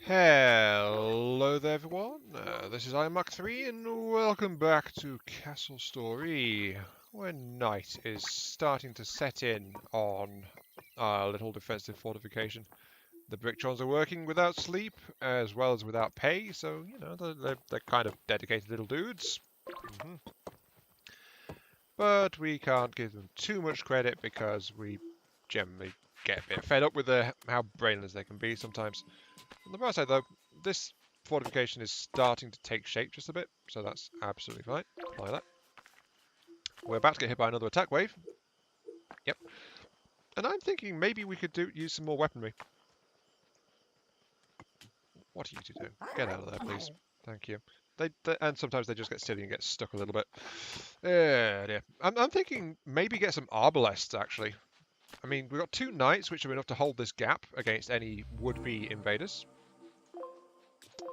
Hello there everyone, this is iMark3 and welcome back to Castle Story, where night is starting to set in on our little defensive fortification. The Bricktrons are working without sleep as well as without pay, so, you know, they're kind of dedicated little dudes. But we can't give them too much credit because we generally get a bit fed up with how brainless they can be sometimes. On the bright side, though, this fortification is starting to take shape just a bit, so that's absolutely fine. Apply that. We're about to get hit by another attack wave. Yep. And I'm thinking maybe we could use some more weaponry. What are you two doing? Get out of there, please. Thank you. And sometimes they just get silly and get stuck a little bit. Dear. I'm thinking maybe get some arbalests, actually. I mean, we've got 2 knights, which are enough to hold this gap against any would-be invaders.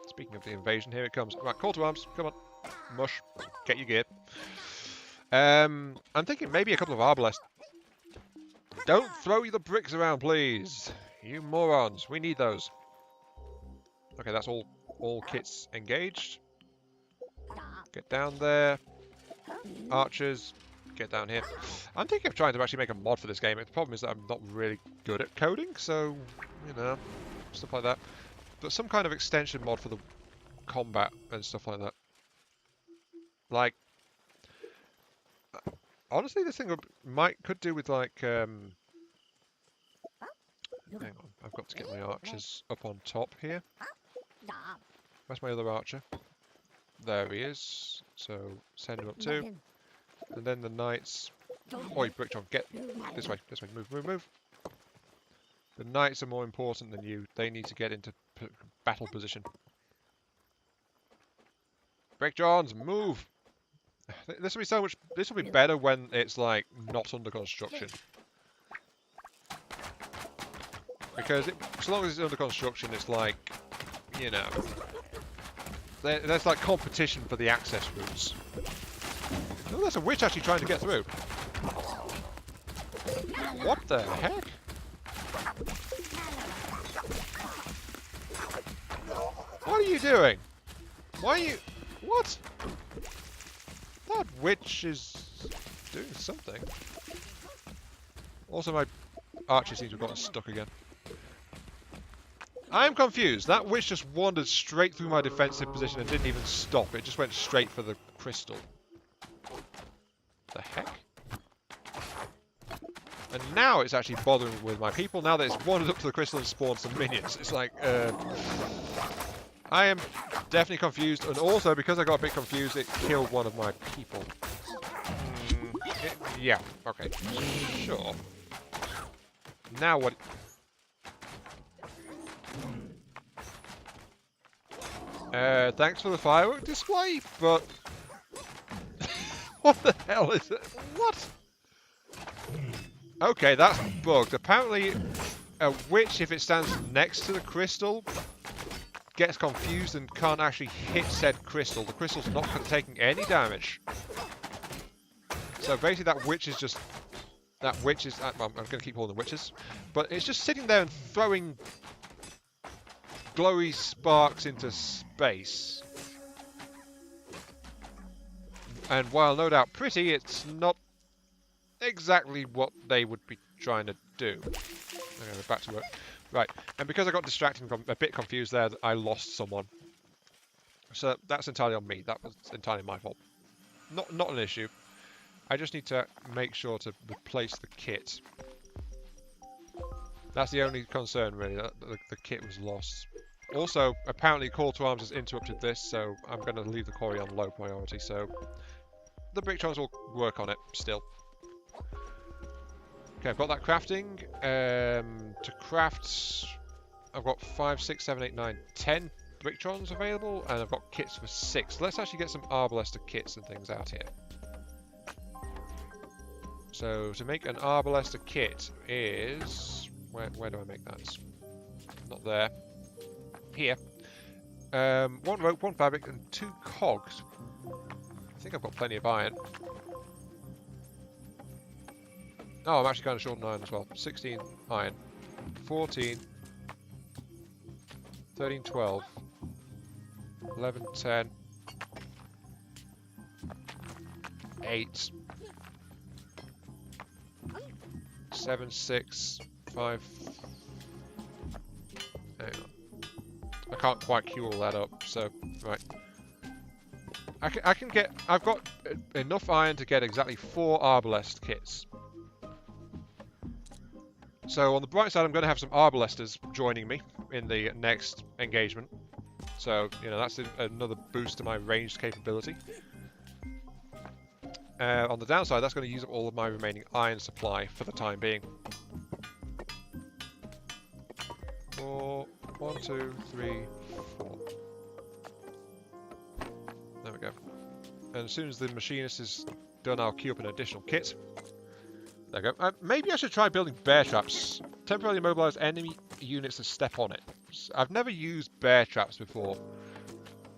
Speaking of the invasion, here it comes. Right, call to arms. Come on. Mush. Get your gear. I'm thinking maybe a couple of arbalests. Don't throw the bricks around, please. You morons. We need those. Okay, that's all kits engaged. Get down there. Archers. Get down here. I'm thinking of trying to actually make a mod for this game. The problem is that I'm not really good at coding, so, you know, stuff like that. But some kind of extension mod for the combat and stuff like that. Like, honestly, this thing could do with like, hang on, I've got to get my archers up on top here. Where's my other archer? There he is. So send him up too. And then the knights. Oi, Brickton, get this way, move. The knights are more important than you. They need to get into battle position. Brickjons, move! This will be so much. This will be better when it's like not under construction. Because as long as it's under construction, it's like, you know, there's like competition for the access routes. Oh, there's a witch actually trying to get through. What the heck? What are you doing? Why are you... What? That witch is doing something. Also, my archer seems to have gotten stuck again. I'm confused. That witch just wandered straight through my defensive position and didn't even stop. It just went straight for the crystal. The heck? And now it's actually bothering with my people. Now that it's wandered up to the crystal and spawned some minions. It's like, I am definitely confused. And also, because I got a bit confused, it killed one of my people. Yeah, okay. Sure. Now what... Thanks for the firework display, but... What the hell is it? What? Okay, that's bugged. Apparently, a witch, if it stands next to the crystal, gets confused and can't actually hit said crystal. The crystal's not taking any damage. So basically that witch is just... That witch is... I'm going to keep calling them witches. But it's just sitting there and throwing glowy sparks into space. And while no doubt pretty, it's not exactly what they would be trying to do. Okay, we're back to work. Right, and because I got distracted and a bit confused there, I lost someone. So that's entirely on me. That was entirely my fault. Not an issue. I just need to make sure to replace the kit. That's the only concern, really, that the kit was lost. Also, apparently Call to Arms has interrupted this, so I'm going to leave the quarry on low priority, so the Bricktrons will work on it still. Okay, I've got that crafting. To craft, I've got 5, 6, 7, 8, 9, 10 Bricktrons available, and I've got kits for 6. Let's actually get some Arbalester kits and things out here. So, to make an Arbalester kit is... Where do I make that? Not there. Here. 1 rope, 1 fabric, and 2 cogs. I think I've got plenty of iron. Oh, I'm actually kind of short on iron as well. 16 iron. 14. 13, 12, 11, 10, 8, 7, 6, 5. Hang on. I can't quite queue all that up, so right. I can get. I've got enough iron to get exactly 4 Arbalest kits. So on the bright side, I'm going to have some Arbalesters joining me in the next engagement. So, you know, that's another boost to my ranged capability. On the downside, that's going to use up all of my remaining iron supply for the time being. 4, 1, 2, 3, 4. There we go. And as soon as the machinist is done, I'll queue up an additional kit. There we go. Maybe I should try building bear traps. Temporarily immobilize enemy units that step on it. I've never used bear traps before.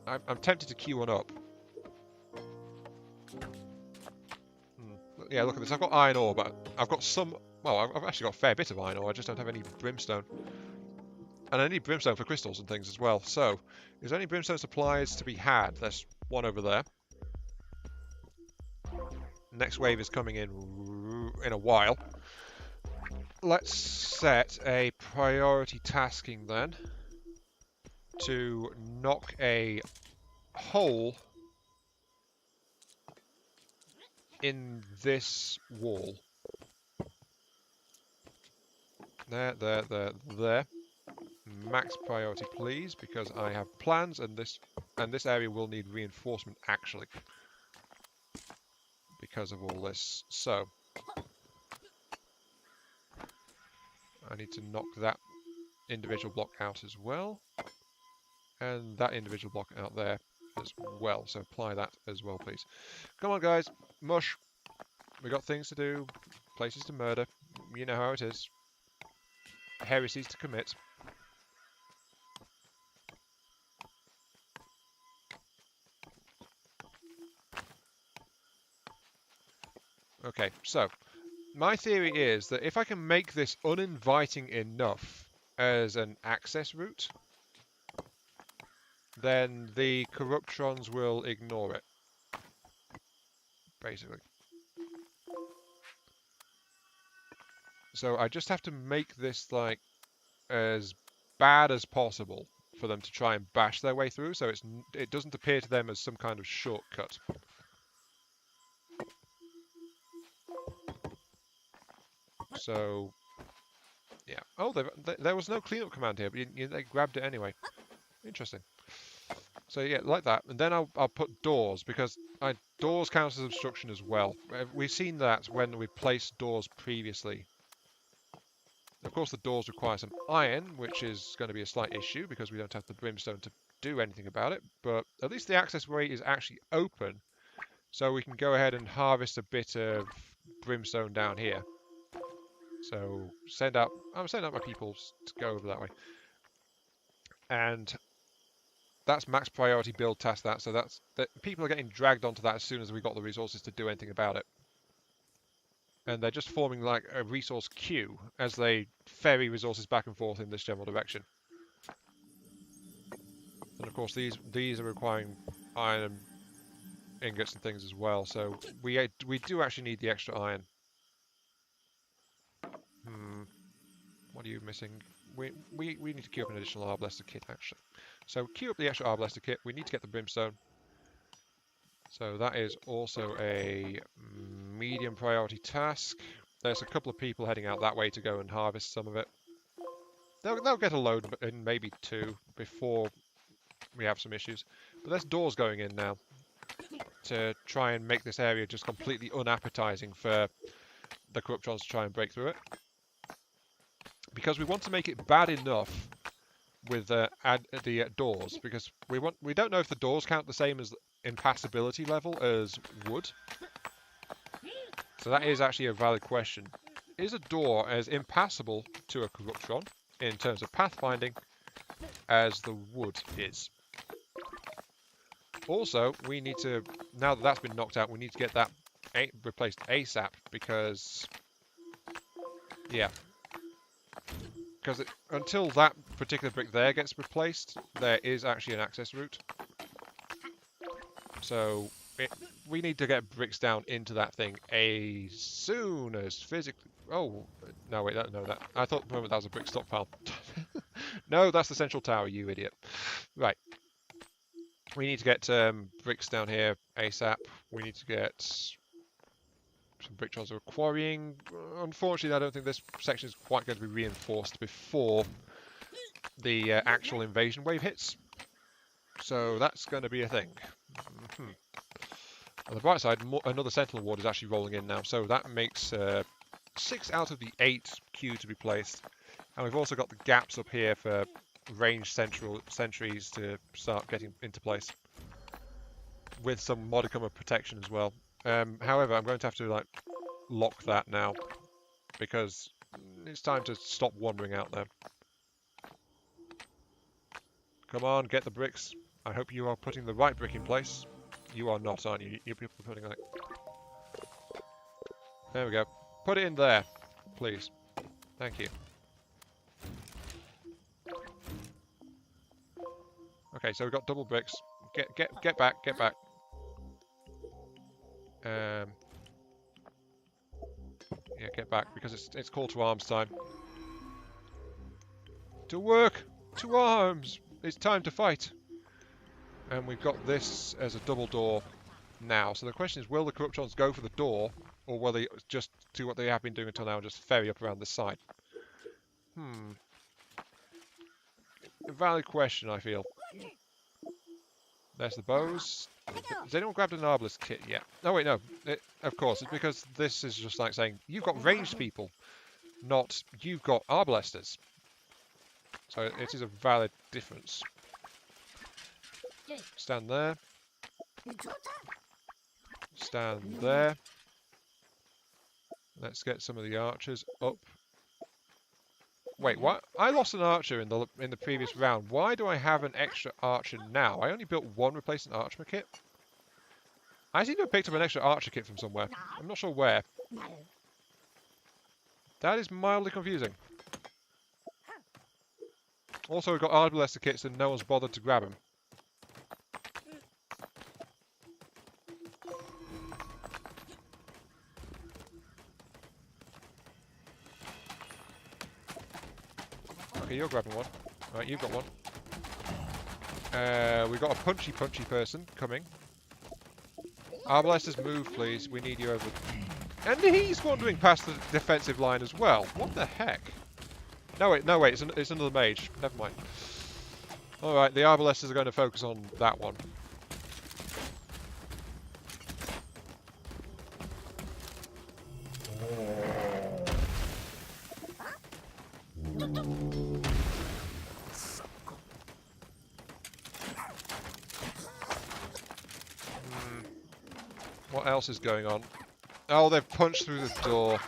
I'm tempted to queue one up. Yeah, look at this. I've got iron ore, but I've got some... Well, I've actually got a fair bit of iron ore. I just don't have any brimstone. And I need brimstone for crystals and things as well. So, is there any brimstone supplies to be had? There's one over there. Next wave is coming in a while. Let's set a priority tasking then to knock a hole in this wall. There. Max priority, please, because I have plans, and this area will need reinforcement actually because of all this. So I need to knock that individual block out as well, and that individual block out there as well. So apply that as well, please. Come on, guys, mush. We got things to do, places to murder. You know how it is. Heresies to commit. Okay, so my theory is that if I can make this uninviting enough as an access route, then the Corruptrons will ignore it, basically. So I just have to make this like as bad as possible for them to try and bash their way through, so it doesn't appear to them as some kind of shortcut. So, yeah. Oh, there was no cleanup command here, but they grabbed it anyway. Interesting. So yeah, like that, and then I'll put doors, because doors count as obstruction as well. We've seen that when we placed doors previously. Of course, the doors require some iron, which is going to be a slight issue because we don't have the brimstone to do anything about it. But at least the access way is actually open, so we can go ahead and harvest a bit of brimstone down here. So I'm sending out my people to go over that way. And that's max priority build task that, so that people are getting dragged onto that as soon as we got the resources to do anything about it. And they're just forming like a resource queue as they ferry resources back and forth in this general direction. And of course these are requiring iron and ingots and things as well, so we do actually need the extra iron. What are you missing? We need to queue up an additional Arbalester kit actually. So queue up the extra Arbalester kit. We need to get the brimstone. So that is also a medium priority task. There's a couple of people heading out that way to go and harvest some of it. They'll get a load in maybe 2 before we have some issues. But there's doors going in now to try and make this area just completely unappetizing for the Corruptrons to try and break through it. Because we want to make it bad enough with the doors, because we don't know if the doors count the same as impassability level as wood. So that is actually a valid question. Is a door as impassable to a Corruptron in terms of pathfinding as the wood is? Also, we need to, now that that's been knocked out, we need to get that replaced ASAP, because, yeah, because until that particular brick there gets replaced, there is actually an access route. So we need to get bricks down into that thing as soon as physically. Oh no, wait, no, that I thought for a moment that was a brick stockpile. No, that's the central tower, you idiot. Right. We need to get bricks down here ASAP. We need to get some brick trolls are quarrying. Unfortunately, I don't think this section is quite going to be reinforced before the actual invasion wave hits. So that's going to be a thing. On the bright side, another Sentinel Ward is actually rolling in now, so that makes 6 out of the 8 queue to be placed. And we've also got the gaps up here for ranged sentries to start getting into place, with some modicum of protection as well. However, I'm going to have to like lock that now, because it's time to stop wandering out there. Come on, get the bricks. I hope you are putting the right brick in place. You are not, aren't you? You're putting like... There we go. Put it in there, please. Thank you. Okay, so we've got double bricks. Get back. Yeah, get back, because it's call to arms time. To work! To arms! It's time to fight! And we've got this as a double door now. So the question is, will the Corruptrons go for the door, or will they just do what they have been doing until now and just ferry up around this side? A valid question, I feel. There's the bows. Has anyone grabbed an Arbalest kit yet? No, wait, no. Of course, it's because this is just like saying, you've got ranged people, not you've got Arbalesters. So it is a valid difference. Stand there. Stand there. Let's get some of the archers up. Wait, what? I lost an archer in the previous round. Why do I have an extra archer now? I only built one replacement archer kit. I seem to have picked up an extra archer kit from somewhere. I'm not sure where. That is mildly confusing. Also, we've got Arbalester kits and no one's bothered to grab them. Okay, you're grabbing one. Right, you've got one. We've got a punchy person coming. Arbalesters, move, please. We need you over. And he's wandering past the defensive line as well. What the heck? No, wait. It's another mage. Never mind. All right, the Arbalesters are going to focus on that one. What else is going on? Oh, they've punched through the door.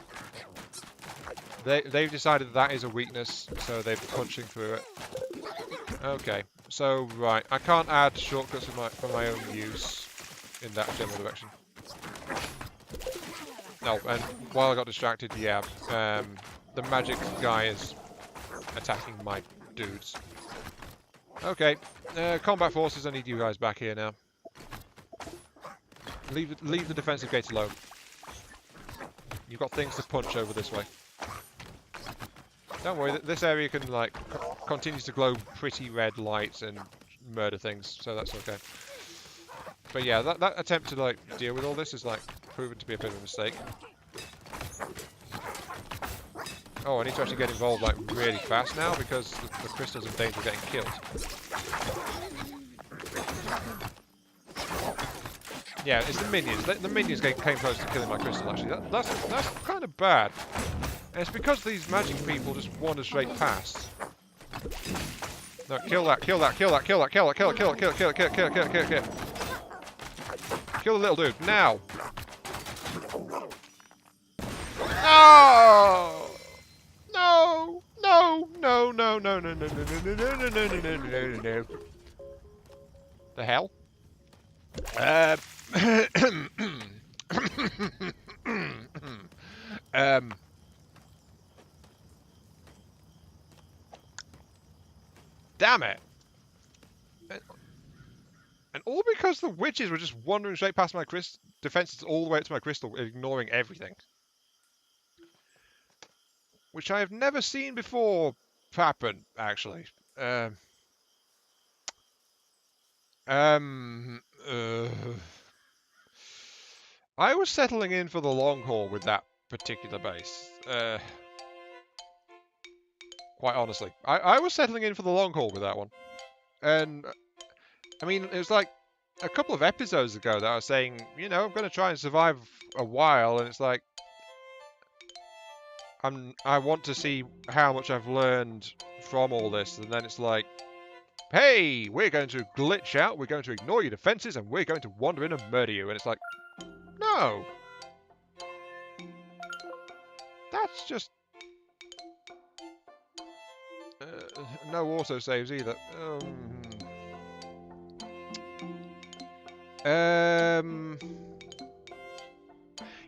They've decided that is a weakness, so they're punching through it. Okay, so right, I can't add shortcuts for my own use in that general direction. No, and while I got distracted, yeah, the magic guy is attacking my dudes. Okay, combat forces, I need you guys back here now. Leave the defensive gate alone. You've got things to punch over this way. Don't worry, this area can like continues to glow pretty red lights and murder things, so that's okay. But yeah, that attempt to like deal with all this is like proven to be a bit of a mistake. Oh, I need to actually get involved like really fast now because the crystal's in danger of getting killed. Yeah, it's the minions. The minions came close to killing my crystal, actually. That's kind of bad. And it's because these magic people just wander straight past. No, kill that. Kill the little dude, now! No! No! The hell? Damn it! And all because the witches were just wandering straight past my defenses all the way up to my crystal, ignoring everything. Which I have never seen before happen, actually. I was settling in for the long haul with that particular base. Quite honestly. I was settling in for the long haul with that one. And, I mean, it was like a couple of episodes ago that I was saying, you know, I'm going to try and survive a while, and it's like, I want to see how much I've learned from all this, and then it's like, hey, we're going to glitch out, we're going to ignore your defenses, and we're going to wander in and murder you. And it's like, no. That's just... no autosaves either.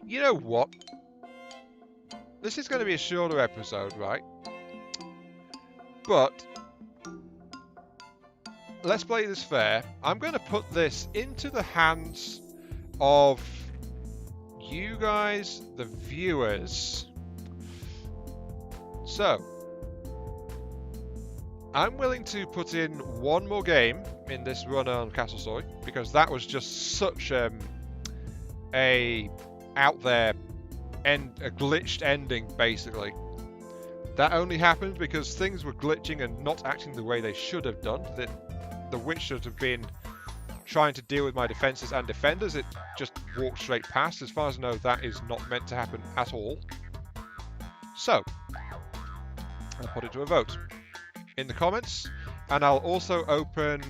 You know what? This is going to be a shorter episode, right? But let's play this fair. I'm going to put this into the hands of you guys, the viewers. So, I'm willing to put in one more game in this run on Castle Story, because that was just such a out there a glitched ending, basically. That only happened because things were glitching and not acting the way they should have done. The witch should have been trying to deal with my defenses and defenders. It just walked straight past. As far as I know, that is not meant to happen at all. So, I'll put it to a vote in the comments, and I'll also open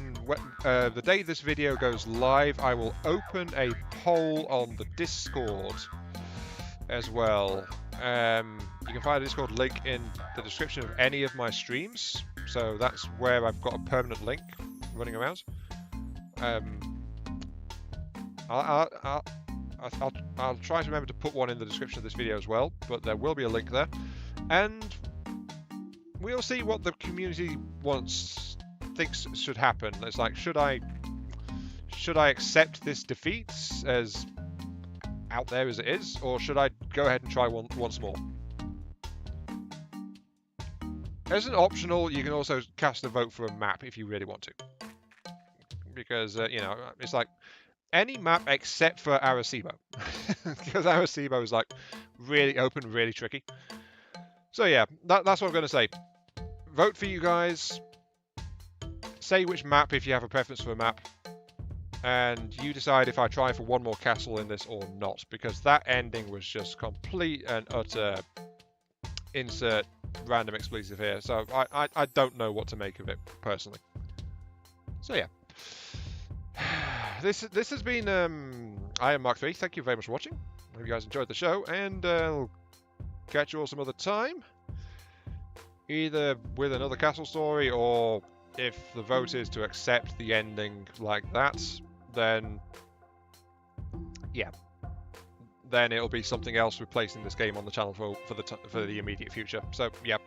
the day this video goes live. I will open a poll on the Discord as well. You can find a Discord link in the description of any of my streams, so that's where I've got a permanent link running around. I'll try to remember to put one in the description of this video as well, but there will be a link there, and we'll see what the community thinks should happen. It's like, should I accept this defeat as out there as it is, or should I go ahead and try once more? As an optional, you can also cast a vote for a map if you really want to, because you know, it's like any map except for Arecibo, because Arecibo is like really open, really tricky. So yeah, that's what I'm going to say. Vote for you guys. Say which map if you have a preference for a map. And you decide if I try for one more castle in this or not. Because that ending was just complete and utter insert random expletive here. So I don't know what to make of it, personally. So yeah. This has been I am Mark 3. Thank you very much for watching. I hope you guys enjoyed the show. And I'll catch you all some other time. Either with another castle story, or if the vote is to accept the ending like that, then yeah, then it'll be something else replacing this game on the channel for the immediate future. So yeah,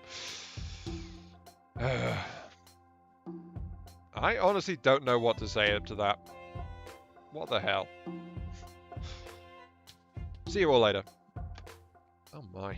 I honestly don't know what to say up to that. What the hell? See you all later. Oh my.